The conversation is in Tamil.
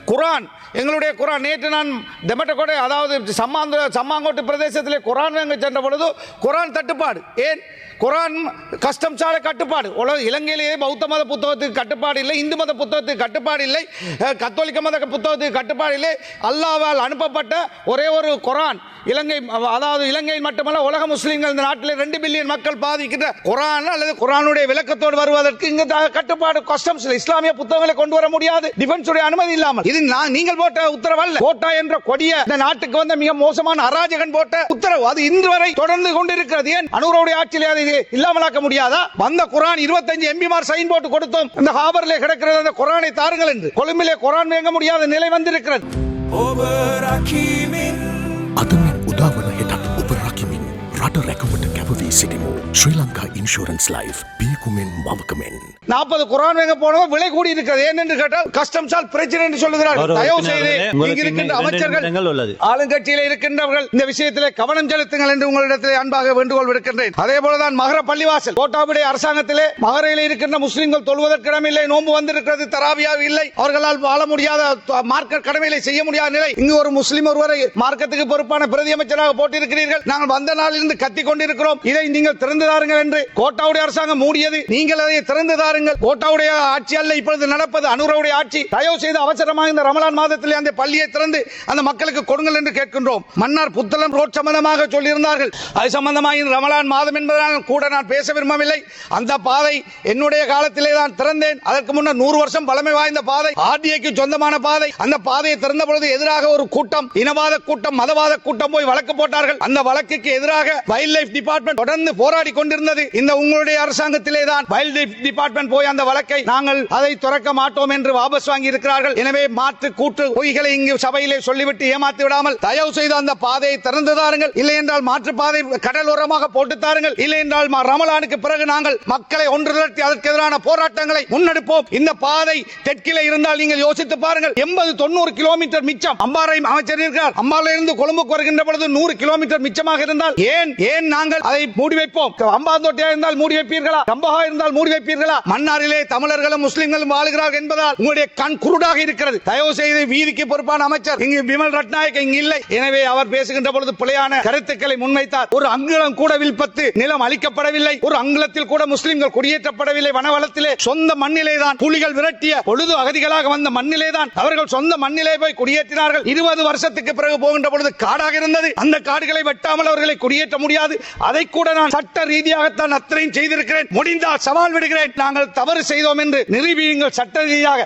குரான் எங்களுடைய குரான் நேற்று நான் தெமட்டகோடை அதாவது சம்மாங்கோட்டு பிரதேசத்திலே குரான் வாங்க சென்ற பொழுது குரான் தட்டுப்பாடு. ஏன் குரான் கஸ்டம் சாலை கட்டுப்பாடு. இலங்கையிலேயே பௌத்த மத புத்தகத்துக்கு கட்டுப்பாடு இல்லை, இந்து மத புத்தகத்துக்கு கட்டுப்பாடு இல்லை, கத்தோலிக்க மத புத்தகத்துக்கு கட்டுப்பாடு இல்லை. அல்லாஹ்வால் அனுப்பப்பட்ட ஒரே ஒரு குரான் இலங்கை, அதாவது இலங்கையில் மட்டுமல்ல உலக முஸ்லீம்கள் இந்த நாட்டில் 2 பில்லியன் மக்கள் பாதிக்கின்ற குரான் அல்லது குரானுடைய விளக்கத்தோடு வருவதற்கு இங்கு கட்டுப்பாடு கஸ்டம்ஸ் இஸ்லாமிய புத்தகங்களை கொண்டு வர முடியாது, டிஃபென்ஸ் உடைய அனுமதி இல்லாமல். இது நீங்கள் போட்ட உத்தரவு அல்ல. கோட்டா என்ற கொடிய இந்த நாட்டுக்கு வந்த மிக மோசமான அராஜகன் போட்ட உத்தரவு. அது இன்று வரை தொடர்ந்து கொண்டிருக்கிறது. ஏன் அனுரவுடைய ஆட்சியிலே அதை இல்லாமலாக்க முடியாதா? வந்த குரான் 25 எம்பிமார் சைன் போட்டு கொடுத்தோம், இந்த ஹாபர்ல கிடக்கிறது அந்த குரானை தாருங்கள் என்று. கொழும்பிலே குரான் வாங்க முடியாத நிலை வந்திருக்கிறது. අදමින් උදාවන හෙටත් ඔබ රකිමින් රට රැකවට කැපවී සිටිමු. ශ්‍රී ලංකා ඉන්ශුරන්ස් ලයිෆ් පියකුමෙන් මවකමෙන් 40 குரான் வாங்க போனவங்க விலை கூடி இருக்கிறது. ஏனென்று கேட்டால் கஸ்டம்ஸால் பிரச்சனை என்று சொல்லுகிறார்கள். தயவு செய்து இங்கு இருக்கின்ற அமைச்சர்கள், ஆளுங்கட்சியில் இருக்கின்றவர்கள் இந்த விஷயத்திலே கவனம் செலுத்துங்கள் என்று உங்களிடத்திலே அன்பாக வேண்டுகோள் விடுக்கின்றேன். அதே போலதான் மகர பள்ளிவாசல் கோட்டாபுடைய அரசாங்கத்திலே மகரையில் இருக்கின்ற முஸ்லிம்கள் தொழுவதற்கு இடமில்லை, நோன்பு வந்திருக்கிறது, தராவியா இல்லை, அவர்களால் வாழ முடியாத மார்க்க கடமைகளை செய்ய முடியாத நிலை. இங்கு ஒரு முஸ்லிம் ஒருவரை மார்க்கத்துக்கு பொறுப்பான பிரதி அமைச்சராக போட்டிருக்கிறீர்கள். நாங்கள் வந்த நாளிலிருந்து கத்திக் கொண்டிருக்கிறோம், இதை நீங்கள் திறந்து தாருங்கள் என்று. கோட்டாவுடைய அரசாங்கம் மூடியது, நீங்கள் அதை திறந்து தாருங்கள். கோட்டாவுடைய ஆட்சி அல்ல இப்பொழுது நடப்பது, அனுரவுடைய ஆட்சி. தயவு செய்து அவசரமாக இந்த ரமலான் மாதத்திலே அந்த பள்ளியை திறந்து அந்த மக்களுக்கு கொடுங்கள் என்று கேட்கின்றோம். மன்னார் புத்தளம் ரோட் சம்பந்தமாக சொல்லியிருந்தார்கள். அது சம்பந்தமாக இந்த ரமலான் மாதம் என்பதனால் கூட நான் பேச விரும்பவில்லை. அந்த பாதை என்னுடைய காலத்திலே தான் திறந்தேன். அதற்கு முன்னர் 100 வருஷம் பழமை வாய்ந்த பாதை, ஆர்டிஐக்கு சொந்தமான பாதை. அந்த பாதையை திறந்த பொழுது எதிராக ஒரு கூட்டம், இனவாத கூட்டம், மதவாத கூட்டம் போய் வழக்கு போட்டார்கள். அந்த வழக்குக்கு எதிராக வைல்ட் லைஃப் டிபார்ட்மெண்ட் தொடர்ந்து போராடி கொண்டிருந்தது. இந்த உங்களுடைய அரசாங்கத்திலே தான் வைல்ட் லைஃப் டிபார்ட்மெண்ட் போய் அந்த வழக்கை நாங்கள் அதை துறக்க மாட்டோம் என்று வாபஸ் வாங்கி இருக்கிறார்கள். எனவே மாற்று கூட்டு பொய்களை இங்கு சபையிலே சொல்லிவிட்டு ஏமாத்தி விடாமல் தயவு செய்து அந்த பாதையை திறந்து தாருங்கள். இல்லை என்றால் மாற்று பாதை கடலோரமாக போட்டு தாருங்கள். இல்லை என்றால் ரமலானுக்கு பிறகு நாங்கள் மக்களை ஒன்று திரட்டி அதற்கு எதிரான போராட்டங்களை முன்னெடுப்போம். இந்த பாதை தெற்கிலே இருந்தால் நீங்கள் யோசித்து பாருங்கள், 80-90 கிலோமீட்டர் மிச்சம். அம்பாறை அமைச்சர் இருக்கிறார், அம்பாறையில் இருந்து கொழும்புக்கு வருகின்ற பொழுது 100 கிலோமீட்டர் மிச்சமாக இருந்தால் ஏன் நாங்கள் அதை மூடி வைப்போம்? அம்பாந்தோட்டையா இருந்தால் மூடி வைப்பீர்களா? கம்பஹா இருந்தால் மூடி வைப்பீர்களா? மன்னாரிலே தமிழர்களும் முஸ்லிம்களும் வாழ்கிறார்கள் என்பதால் உங்களுடைய கண் குருடாக இருக்கிறது. தயவு செய்து வீதிக்கு பொறுப்பான அமைச்சர் இங்கு விமல் ரட்நாயக்க இங்கு இல்லை. எனவே அவர் பேசுகின்ற பொழுது பிழையான கருத்துக்களை முன்வைத்தார். ஒரு அங்குலம் கூட வில்பத்து நிலம் அளிக்கப்படவில்லை, ஒரு அங்குலத்தில் கூட முஸ்லிம்கள் குடியேற்றப்படவில்லை. வனவளத்திலே சொந்த மண்ணிலே தான் புலிகள் விரட்டிய பொழுது அகதிகளாக வந்த மண்ணிலே தான் அவர்கள் சொந்த மண்ணிலே போய் குடியேற்றினார்கள். 20 வருஷத்துக்கு பிறகு போகின்ற பொழுது காடாக இருந்தது. அந்த காடுகளை வெட்டாமல் அவர்களை குடியேற்ற முடியாது. அதை கூட நான் சட்ட ரீதியாகத்தான் அத்தனையும் செய்திருக்கிறேன். முடிந்தால் சவால் விடுகிறேன், நாங்கள் தவறு செய்தோம் என்று நிரூபியுங்கள் சட்ட ரீதியாக.